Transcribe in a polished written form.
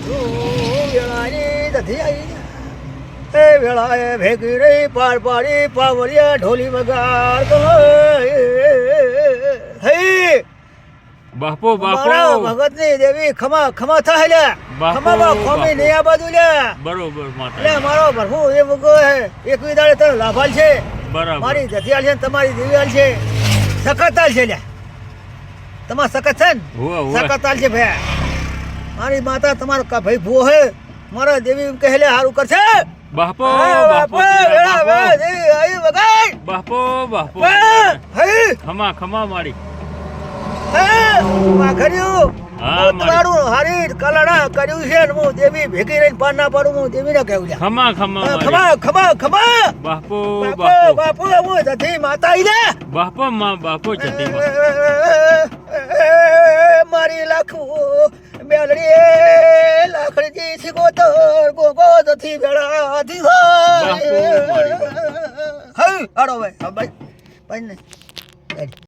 વેળાની નથી આવી એ વેળાએ ભેગી રહી પાર પાડી પાવરિયા ઢોલી વગાડ હઈ બાપો મારા ભગતની દેવી ખમા ખમા થાય લે ખમામાં ખોમી નહીં આ બાજુ લે બરોબર માતા એટલે મારો પ્રભુ એ વગો હે એક વિદાડે તને લાભાલ છે બરાબર મારી જથિયાલ છે ને તમારી દેવીયાલ છે સકતાલ છે લે તમાર સકત છે ને સકતાલ છે ભાઈ મારી માતા તમારો ભાઈ ભૂ હે મારા દેવી કહે લે હારું કરશે બાપો બાપો વેળા વેળા આઈ વગાડ બાપો બાપો હે ખમા ખમા મારી માખર્યું તારું હારી કલડા કર્યું છે ને હું દેવી ભેગી રહીને પાર ના પાડું હું દેવીને કહું છું ખમા ખમા ખમા ખમા ખમા બાપો બાપો બાપો હું જતી માતા આઈ લે બાપો માં બાપો જતી મારી લાખું મેલડી લાખડી શીખોતર ગોગો જતી બેડાથી બાપો હઈ આડો ભાઈ ભાઈ ભાઈ